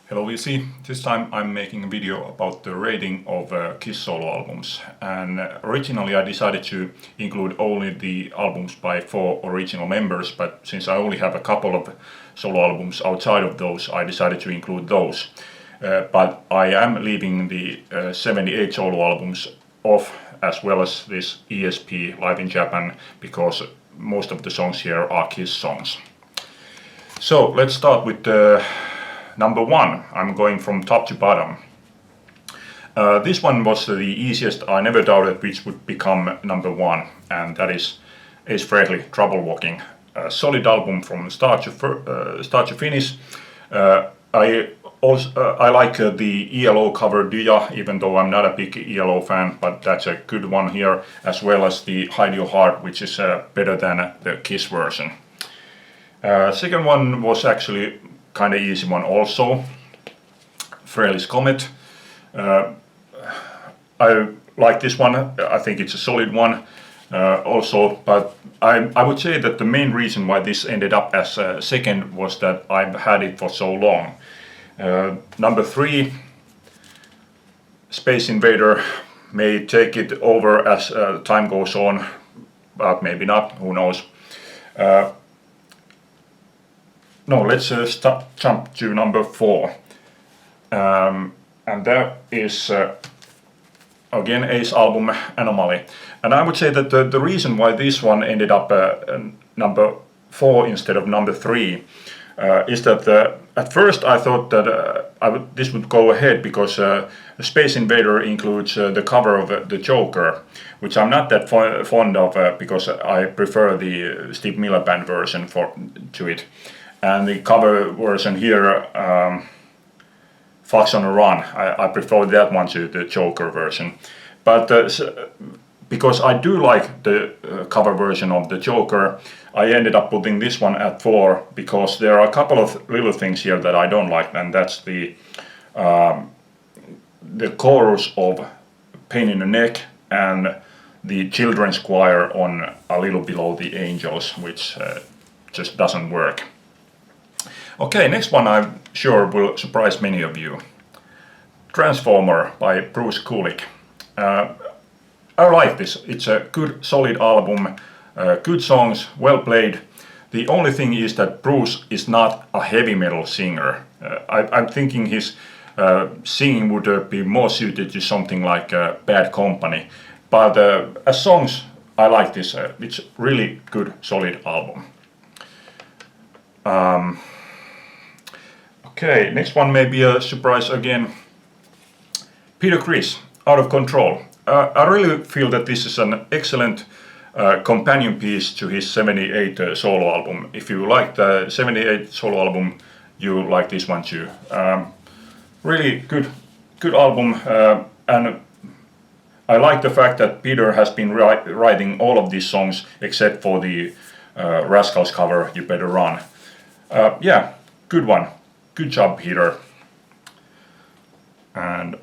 Hello VC, this time I'm making a video about the rating of Kiss solo albums, and originally I decided to include only the albums by 4 original members, but since I only have a couple of solo albums outside of those, I decided to include those. But I am leaving the 78 solo albums off, as well as this ESP Live in Japan, because most of the songs here are Kiss songs. So let's start with number 1. I'm going from top to bottom. This one was the easiest. I never doubted which would become number 1, and that is Ace Frehley, Trouble Walking. A solid album from start to finish. I like the ELO cover Do Ya, even though I'm not a big ELO fan, but that's a good one here, as well as the Hide Your Heart, which is better than the Kiss version. Second one was actually kind of easy one also, Frehley's Comet. I like this one. I think it's a solid one also, but I would say that the main reason why this ended up as second was that I've had it for so long. Number 3, Space Invader, may take it over as time goes on, but maybe not, who knows. No, let's jump to number 4, and that is again Ace album Anomaly. And I would say that the reason why this one ended up number 4 instead of number 3 is that at first I thought that this would go ahead because Space Invader includes the cover of the Joker, which I'm not that fond of because I prefer the Steve Miller Band version to it. And the cover version here, Fox on a Run, I prefer that one to the Joker version. But because I do like the cover version of the Joker, I ended up putting this one at 4 because there are a couple of little things here that I don't like, and that's the chorus of Pain in the Neck and the children's choir on A Little Below the Angels, which just doesn't work. Okay, next one I'm sure will surprise many of you. Transformer by Bruce Kulick. I like this. It's a good, solid album, good songs, well played. The only thing is that Bruce is not a heavy metal singer. I'm thinking his singing would be more suited to something like Bad Company. But as songs, I like this. It's really good, solid album. Okay, next one may be a surprise again. Peter Criss, Out of Control. I really feel that this is an excellent companion piece to his 78 solo album. If you like the 78 solo album, you like this one too. Really good album, and I like the fact that Peter has been writing all of these songs except for the Rascals cover, You Better Run. Yeah, good one. Good job, Peter. And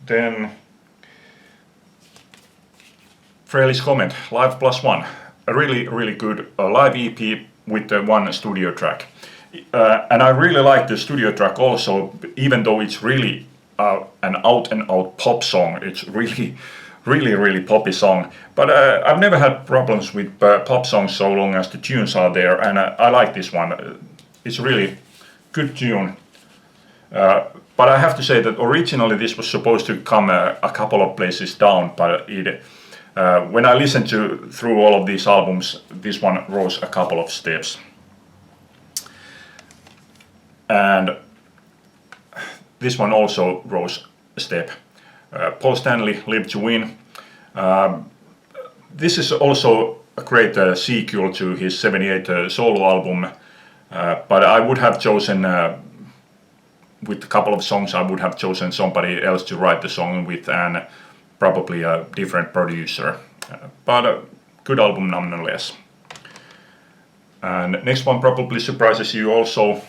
then Frehley's Comet, Live Plus One. A really good live EP with one studio track. And I really like the studio track also, even though it's really an out-and-out pop song. It's really poppy song. But I've never had problems with pop songs so long as the tunes are there, and I like this one. It's really good tune. But I have to say that originally this was supposed to come a couple of places down, but when I listened through all of these albums, this one rose a couple of steps. And this one also rose a step. Paul Stanley, Live to Win. This is also a great sequel to his 78 solo album, but I would have chosen, with a couple of songs, I would have chosen somebody else to write the song with, and probably a different producer. But a good album nonetheless. And next one probably surprises you also.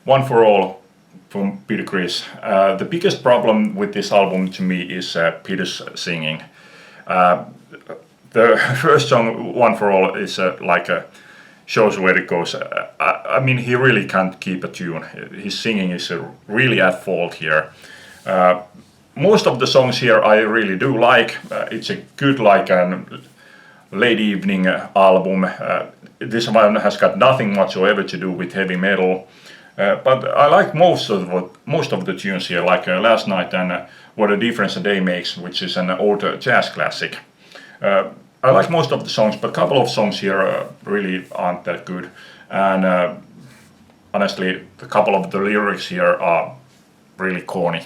One for All from Peter Criss. The biggest problem with this album to me is Peter's singing. The first song, One for All, is like shows where it goes. I mean, he really can't keep a tune. His singing is really at fault here. Most of the songs here I really do like. It's a good like late evening album. This one has got nothing whatsoever to do with heavy metal. But I like most of the tunes here, like Last Night and What a Difference a Day Makes, which is an old jazz classic. I like most of the songs, but a couple of songs here really aren't that good. And honestly, a couple of the lyrics here are really corny.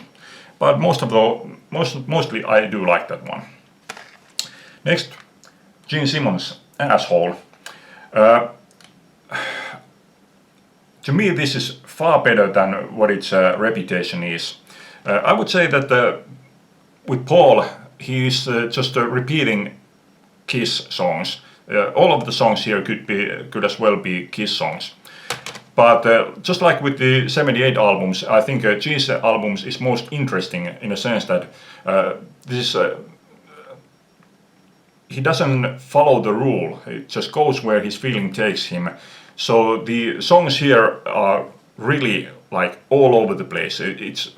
But mostly I do like that one. Next, Gene Simmons, Asshole. To me, this is far better than what its reputation is. I would say that with Paul, he's just repeating Kiss songs. All of the songs here could as well be Kiss songs. But just like with the 78 albums, I think Gene's albums is most interesting in a sense that he doesn't follow the rule. It just goes where his feeling takes him. So the songs here are really like all over the place. It's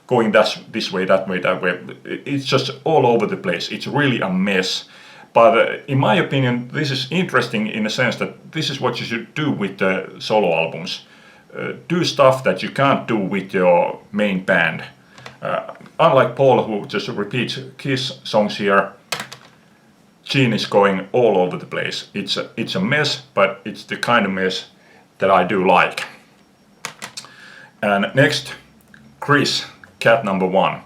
going this way, that way, that way. It's just all over the place. It's really a mess. But in my opinion, this is interesting in the sense that this is what you should do with the solo albums. Do stuff that you can't do with your main band. Unlike Paul, who just repeats Kiss songs here, Gene is going all over the place. It's a mess, but it's the kind of mess that I do like. And next, Chris, Cat Number One.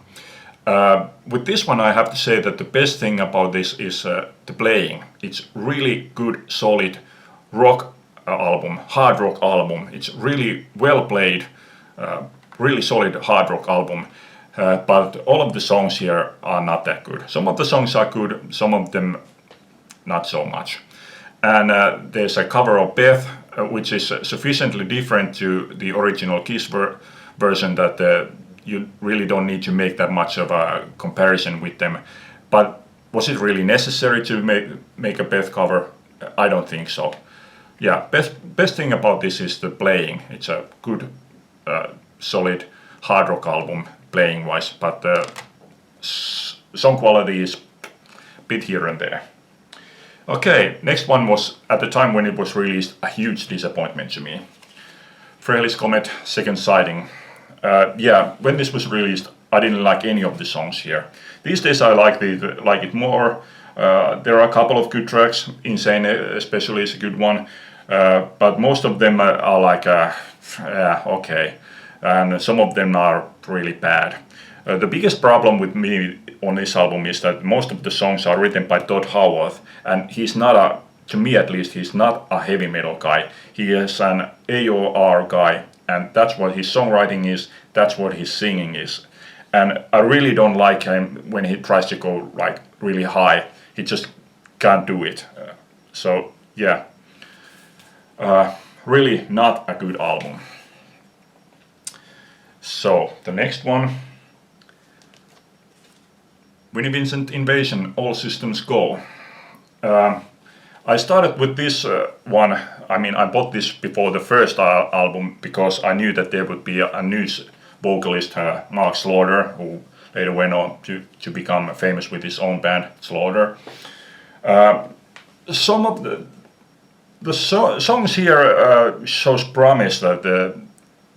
With this one, I have to say that the best thing about this is the playing. It's really good, solid rock album, hard rock album. It's really well played, really solid hard rock album. But all of the songs here are not that good. Some of the songs are good, some of them not so much. And there's a cover of Beth, which is sufficiently different to the original Kiss version that you really don't need to make that much of a comparison with them. But was it really necessary to make a Beth cover? I don't think so. Yeah, best thing about this is the playing. It's a good, solid hard rock album playing wise, but song quality is a bit here and there. Okay, next one was, at the time when it was released, a huge disappointment to me. Frehley's Comet, Second Sighting. Yeah, when this was released, I didn't like any of the songs here. These days I like it more. There are a couple of good tracks. Insane especially is a good one. But most of them are like, yeah, okay. And some of them are really bad. The biggest problem with me on this album is that most of the songs are written by Todd Howarth, and he's not to me at least, he's not a heavy metal guy. He is an AOR guy, and that's what his songwriting is, that's what his singing is. And I really don't like him when he tries to go like really high. He just can't do it. So yeah, really not a good album. So the next one, Vinnie Vincent Invasion, All Systems Go. I started with this one. I mean, I bought this before the first album because I knew that there would be a new vocalist, Mark Slaughter, who later went on to become famous with his own band, Slaughter. Some of the songs here shows promise that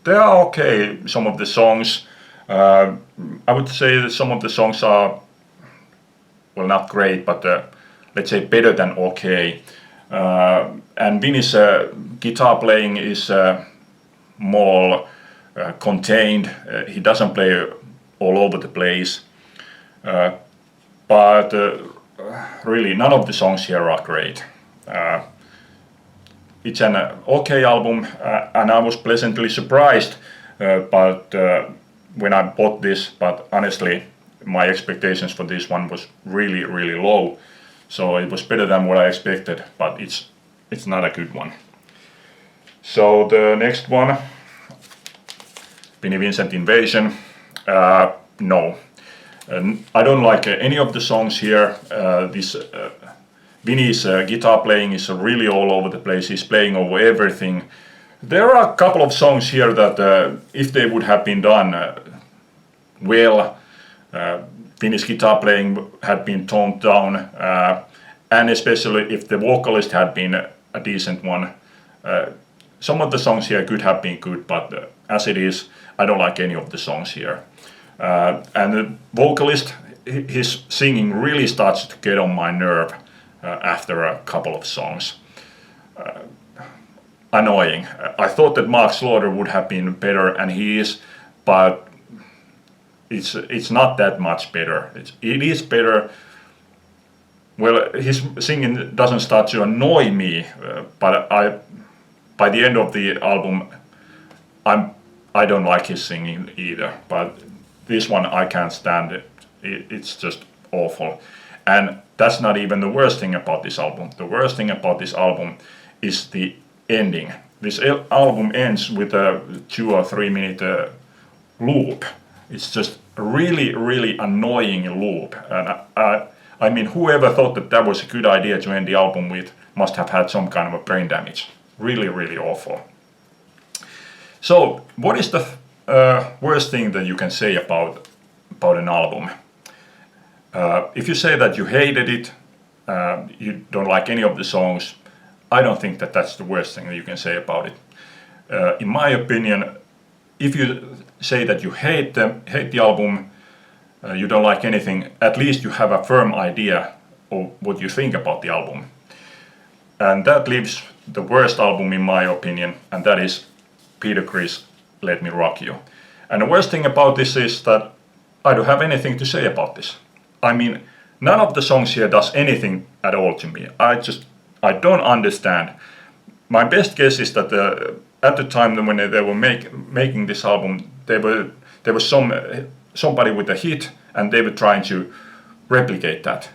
they are okay. Some of the songs, I would say that some of the songs are, well, not great, but let's say better than okay. And Vinnie's guitar playing is more contained. He doesn't play all over the place. But really, none of the songs here are great. It's an okay album, and I was pleasantly surprised but when I bought this, but honestly, my expectations for this one was really, really low. So it was better than what I expected, but it's not a good one. So the next one, Vinnie Vincent Invasion. No, I don't like any of the songs here. This Vinny's guitar playing is really all over the place. He's playing over everything. There are a couple of songs here that if they would have been done well, Vinny's guitar playing had been toned down, and especially if the vocalist had been a decent one. Some of the songs here could have been good, but as it is, I don't like any of the songs here. And the vocalist, his singing really starts to get on my nerve after a couple of songs. Annoying. I thought that Mark Slaughter would have been better, and he is, but it's not that much better. It is better. Well, his singing doesn't start to annoy me, but by the end of the album, I don't like his singing either. But this one I can't stand it. It's just awful, and that's not even the worst thing about this album. The worst thing about this album is the ending. This album ends with a 2 or 3 minute loop. It's just a really annoying loop, and I mean, whoever thought that that was a good idea to end the album with must have had some kind of a brain damage. Really awful. So, what is the worst thing that you can say about an album? If you say that you hated it, you don't like any of the songs, I don't think that that's the worst thing that you can say about it. In my opinion, if you say that you hate the album, you don't like anything, at least you have a firm idea of what you think about the album. And that leaves the worst album in my opinion, and that is Peter Criss, Let Me Rock You. And the worst thing about this is that I don't have anything to say about this. I mean, none of the songs here does anything at all to me. I don't understand. My best guess is that at the time when they were making this album, there was somebody with a hit, and they were trying to replicate that.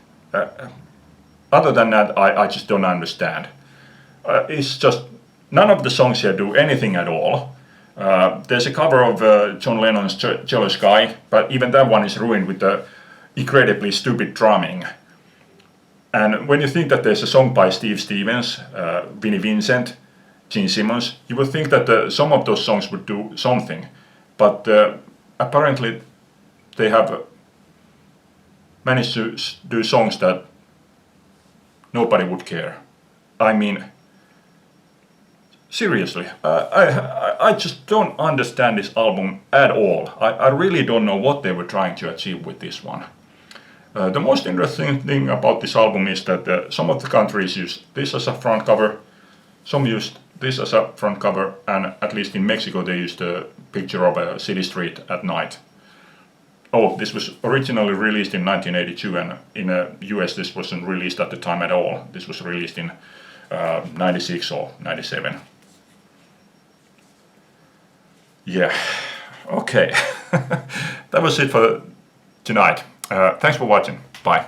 Other than that, I just don't understand. It's just none of the songs here do anything at all. There's a cover of John Lennon's Jealous Guy, but even that one is ruined with the incredibly stupid drumming. And when you think that there's a song by Steve Stevens, Vinnie Vincent, Gene Simmons, you would think that some of those songs would do something. But apparently they have managed to do songs that nobody would care. I mean, seriously, I just don't understand this album at all. I really don't know what they were trying to achieve with this one. The most interesting thing about this album is that some of the countries used this as a front cover, some used this as a front cover, and at least in Mexico they used a picture of a city street at night. Oh, this was originally released in 1982, and in the US this wasn't released at the time at all. This was released in 96 or 97. Yeah, okay. That was it for tonight. Thanks for watching. Bye.